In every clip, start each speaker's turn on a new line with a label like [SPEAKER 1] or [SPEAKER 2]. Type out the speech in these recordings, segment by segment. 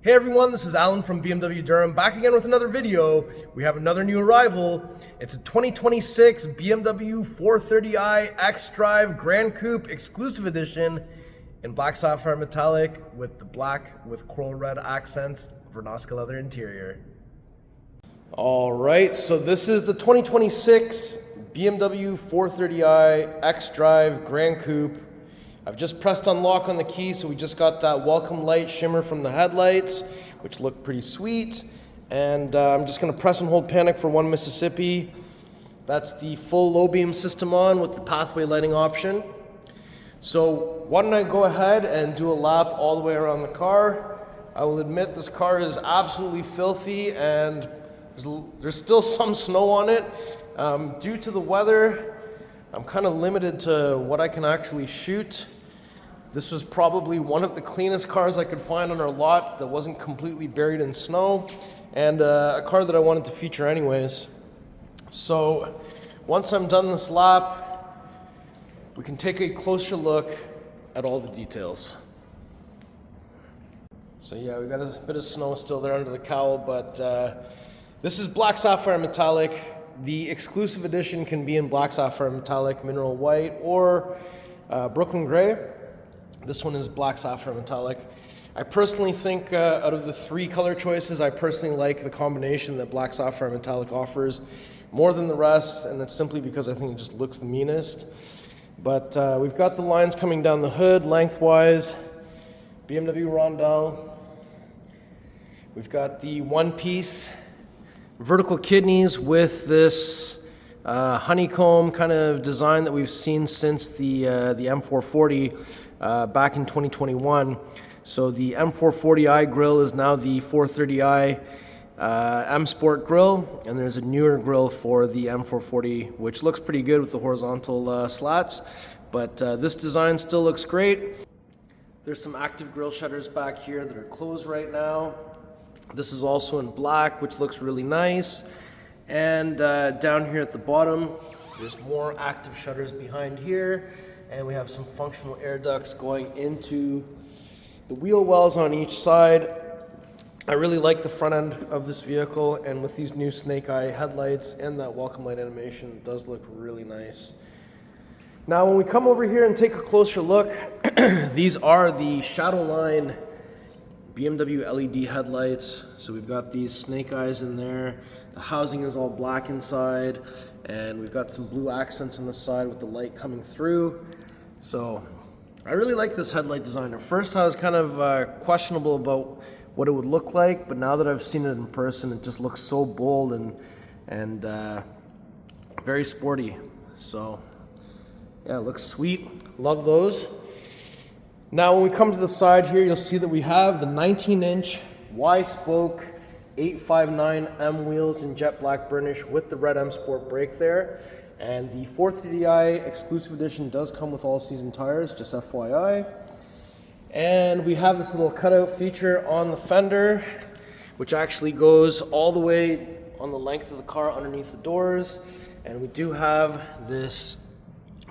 [SPEAKER 1] Hey everyone, this is Alan from BMW Durham, back again with another video. We have another new arrival. It's a 2026 BMW 430i xDrive GranCoupe Exclusive Edition in Black Sapphire Metallic with the black with coral red accents, Vernasca Leather interior. Alright, so this is the 2026 BMW 430i xDrive GranCoupe. I've just pressed unlock on the key, so we just got that welcome light shimmer from the headlights, which look pretty sweet. And I'm just going to press and hold panic for 1 Mississippi. That's the full low beam system on with the pathway lighting option. So why don't I go ahead and do a lap all the way around the car. I will admit this car is absolutely filthy and there's still some snow on it. Due to the weather, I'm kind of limited to what I can actually shoot. This was probably one of the cleanest cars I could find on our lot that wasn't completely buried in snow, and a car that I wanted to feature anyways. So once I'm done this lap, we can take a closer look at all the details. So yeah, we got a bit of snow still there under the cowl, but this is Black Sapphire Metallic. The exclusive edition can be in Black Sapphire Metallic, Mineral White, or Brooklyn Gray. This one is Black Sapphire Metallic. I personally think out of the 3 color choices, I personally like the combination that Black Sapphire Metallic offers more than the rest, and it's simply because I think it just looks the meanest. But we've got the lines coming down the hood lengthwise, BMW rondelle. We've got the one-piece vertical kidneys with this honeycomb kind of design that we've seen since the M440 back in 2021. So the M440i grille is now the 430i M Sport grille, and there's a newer grille for the M440 which looks pretty good with the horizontal slats, but this design still looks great. There's some active grille shutters back here that are closed right now. This is also in black, which looks really nice. And down here at the bottom, there's more active shutters behind here. And we have some functional air ducts going into the wheel wells on each side. I really like the front end of this vehicle, and with these new snake eye headlights and that welcome light animation, it does look really nice. Now when we come over here and take a closer look, these are the Shadowline BMW LED headlights. So we've got these snake eyes in there. The housing is all black inside, and we've got some blue accents on the side with the light coming through. So I really like this headlight design. At first I was kind of questionable about what it would look like, but now that I've seen it in person, it just looks so bold and very sporty. So yeah, it looks sweet. Love those. Now when we come to the side here, you'll see that we have the 19-inch Y-spoke 859M wheels in jet black burnish with the red M Sport brake there. And the 430i Exclusive Edition does come with all-season tires, just FYI. And we have this little cutout feature on the fender, which actually goes all the way on the length of the car underneath the doors. And we do have this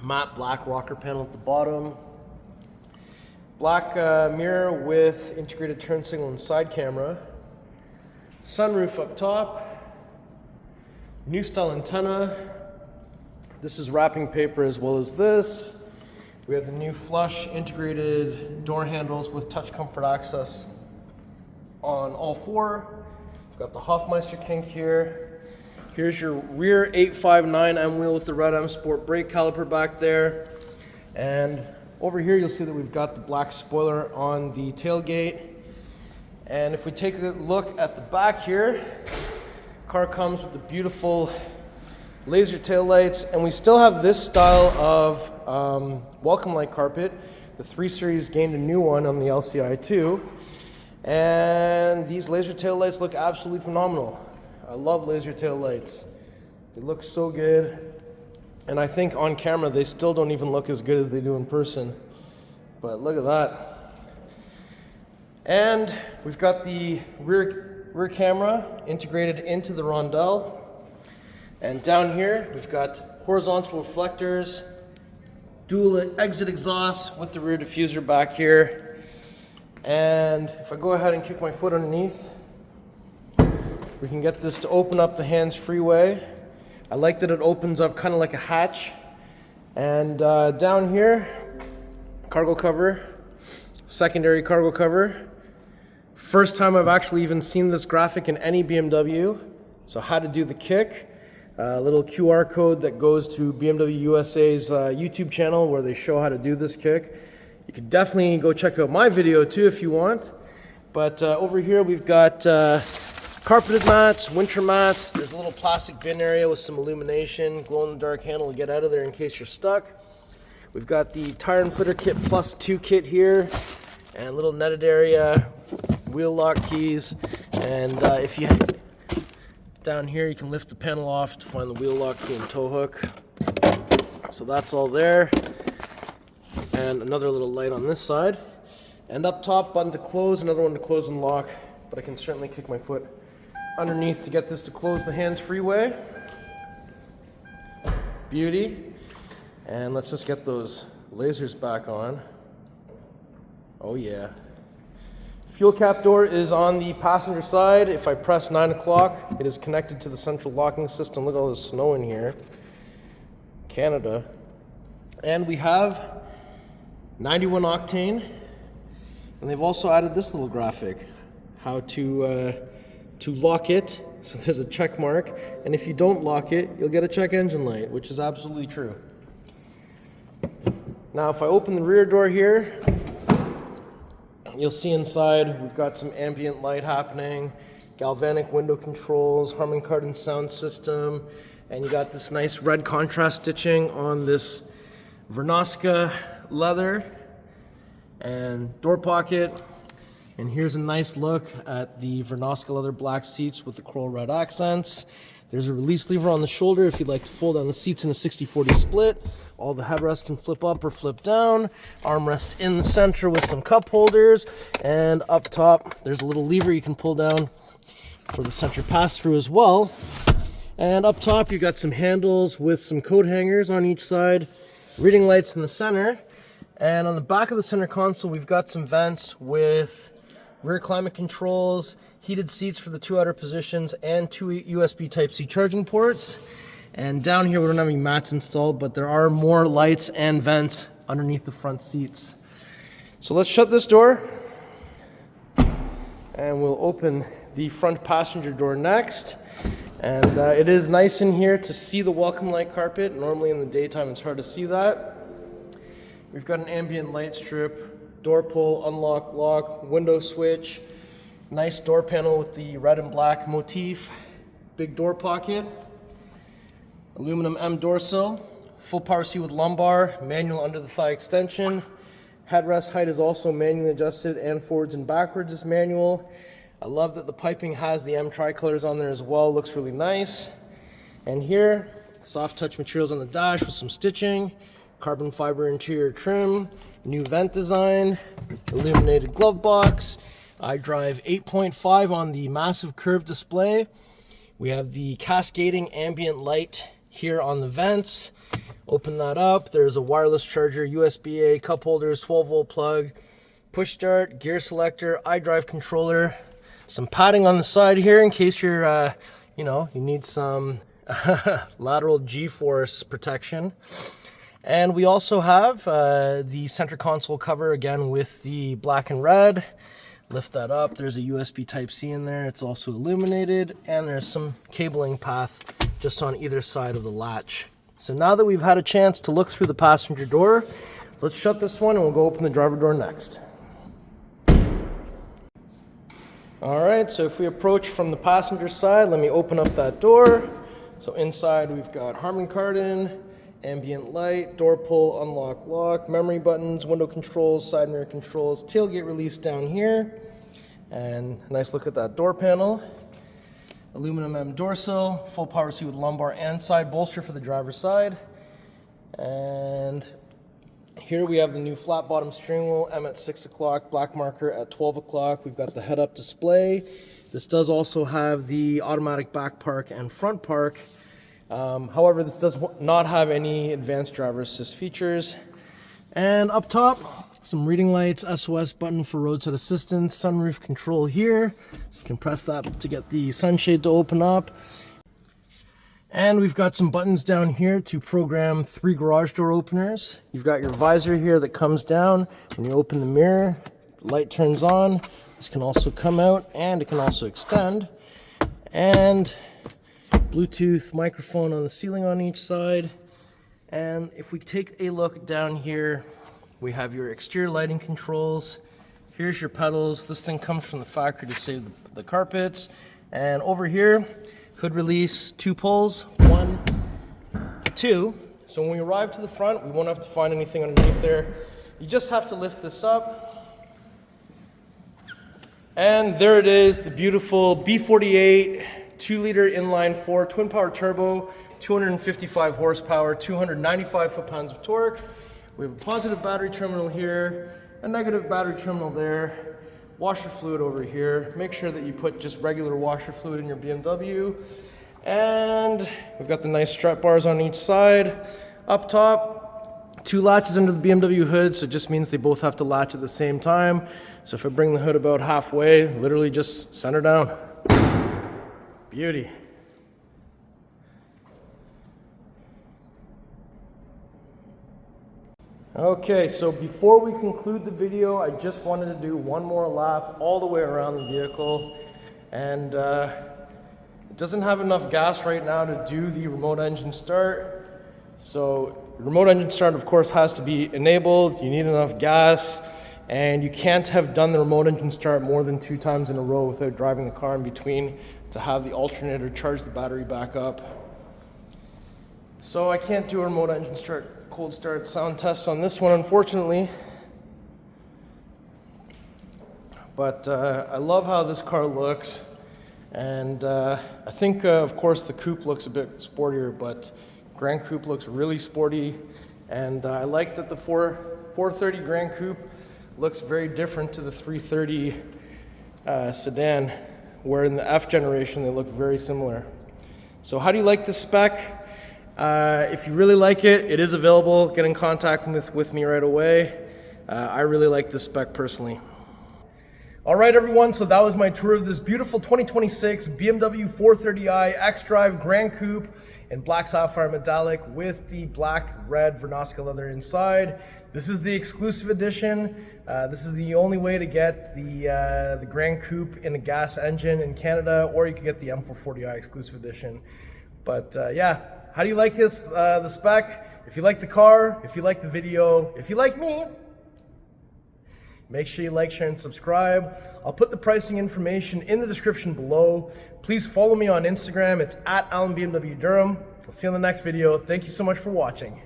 [SPEAKER 1] matte black rocker panel at the bottom. Black mirror with integrated turn signal and side camera. Sunroof up top. New style antenna. This is wrapping paper as well as this. We have the new flush integrated door handles with touch comfort access on all 4. We've got the Hofmeister kink here. Here's your rear 859M wheel with the red M Sport brake caliper back there. And over here you'll see that we've got the black spoiler on the tailgate. And if we take a look at the back here, car comes with the beautiful laser tail lights, and we still have this style of welcome light carpet. The 3 Series gained a new one on the LCI too, and these laser tail lights look absolutely phenomenal. I love laser tail lights. They look so good. And I think on camera they still don't even look as good as they do in person. But look at that. And we've got the rear camera integrated into the rondelle. And down here we've got horizontal reflectors, dual exit exhaust with the rear diffuser back here. And if I go ahead and kick my foot underneath, we can get this to open up the hands-free way. I like that it opens up kind of like a hatch. And down here, cargo cover, secondary cargo cover. First time I've actually even seen this graphic in any BMW. So how to do the kick. A little QR code that goes to BMW USA's YouTube channel where they show how to do this kick. You can definitely go check out my video too if you want. But over here we've got carpeted mats, winter mats. There's a little plastic bin area with some illumination, glow-in-the-dark handle to get out of there in case you're stuck. We've got the tire inflator kit plus 2 kit here, and a little netted area, wheel lock keys, and if you down here you can lift the panel off to find the wheel lock key and tow hook. So that's all there, and another little light on this side. And up top, button to close, another one to close and lock, but I can certainly kick my foot underneath to get this to close the hands-free way. Beauty. And let's just get those lasers back on. Oh yeah. Fuel cap door is on the passenger side. If I press 9 o'clock, it is connected to the central locking system. Look at all this snow in here. Canada. And we have 91 octane. And they've also added this little graphic, how to lock it. So there's a check mark, and if you don't lock it, you'll get a check engine light, which is absolutely true. Now if I open the rear door here, you'll see inside we've got some ambient light happening, galvanic window controls, Harman Kardon sound system, and you got this nice red contrast stitching on this Vernasca leather and door pocket. And here's a nice look at the Vernasca leather black seats with the coral red accents. There's a release lever on the shoulder if you'd like to fold down the seats in a 60-40 split. All the headrests can flip up or flip down. Armrest in the center with some cup holders. And up top, there's a little lever you can pull down for the center pass-through as well. And up top, you've got some handles with some coat hangers on each side. Reading lights in the center. And on the back of the center console, we've got some vents with rear climate controls, heated seats for the 2 outer positions, and 2 USB Type-C charging ports. And down here, we don't have any mats installed, but there are more lights and vents underneath the front seats. So let's shut this door, and we'll open the front passenger door next. And it is nice in here to see the welcome light carpet. Normally in the daytime, it's hard to see that. We've got an ambient light strip, door pull, unlock, lock, window switch, nice door panel with the red and black motif, big door pocket, aluminum M door sill, full power seat with lumbar, manual under the thigh extension. Headrest height is also manually adjusted, and forwards and backwards is manual. I love that the piping has the M tricolors on there as well, looks really nice. And here, soft touch materials on the dash with some stitching, carbon fiber interior trim, new vent design, illuminated glove box, iDrive 8.5 on the massive curved display. We have the cascading ambient light here on the vents. Open that up, there's a wireless charger, USB-A, cup holders, 12-volt plug, push start, gear selector, iDrive controller, some padding on the side here in case you're, you need some lateral G-force protection. And we also have the center console cover again with the black and red. Lift that up, there's a USB Type-C in there. It's also illuminated, and there's some cabling path just on either side of the latch. So now that we've had a chance to look through the passenger door, let's shut this one and we'll go open the driver door next. All right, so if we approach from the passenger side, let me open up that door. So inside we've got Harman Kardon, ambient light, door pull, unlock, lock, memory buttons, window controls, side mirror controls, tailgate release down here, and a nice look at that door panel. Aluminum M door sill, full power seat with lumbar and side bolster for the driver's side. And here we have the new flat bottom steering wheel, M at 6 o'clock, black marker at 12 o'clock. We've got the head-up display. This does also have the automatic back park and front park. However, this does not have any advanced driver assist features. And up top, Some reading lights, SOS button for roadside assistance, sunroof control here. So you can press that to get the sunshade to open up. And we've got some buttons down here to program 3 garage door openers. You've got your visor here that comes down. When you open the mirror, the light turns on. This can also come out and it can also extend. And Bluetooth microphone on the ceiling on each side. And if we take a look down here, we have your exterior lighting controls. Here's your pedals. This thing comes from the factory to save the carpets. And over here, hood release, 2 pulls, 1, 2. So when we arrive to the front, we won't have to find anything underneath there. You just have to lift this up. And there it is, the beautiful B48 2-liter inline-4 twin-power turbo, 255 horsepower, 295 foot-pounds of torque. We have a positive battery terminal here, a negative battery terminal there, washer fluid over here. Make sure that you put just regular washer fluid in your BMW. And we've got the nice strut bars on each side. Up top, 2 latches under the BMW hood, so it just means they both have to latch at the same time. So if I bring the hood about halfway, literally just center down. Beauty. Okay, so before we conclude the video, I just wanted to do one more lap all the way around the vehicle. And it doesn't have enough gas right now to do the remote engine start. So remote engine start, of course, has to be enabled. You need enough gas. And you can't have done the remote engine start more than 2 times in a row without driving the car in between to have the alternator charge the battery back up. So I can't do a remote engine start cold start sound test on this one, unfortunately. But I love how this car looks. And I think, of course, the Coupe looks a bit sportier, but GranCoupe looks really sporty. And I like that the 430 GranCoupe looks very different to the 330 sedan, where in the F generation they look very similar. So how do you like this spec? If you really like it, it is available. Get in contact with me right away. I really like this spec personally. All right, everyone, so that was my tour of this beautiful 2026 BMW 430i xDrive GranCoupe in Black Sapphire Metallic with the black red Vernasca leather inside. This is the exclusive edition. This is the only way to get the GranCoupe in a gas engine in Canada, or you can get the M440i exclusive edition. But yeah, how do you like this, the spec? If you like the car, if you like the video, if you like me, make sure you like, share, and subscribe. I'll put the pricing information in the description below. Please follow me on Instagram. It's @AlanBMWDurham. We'll see you on the next video. Thank you so much for watching.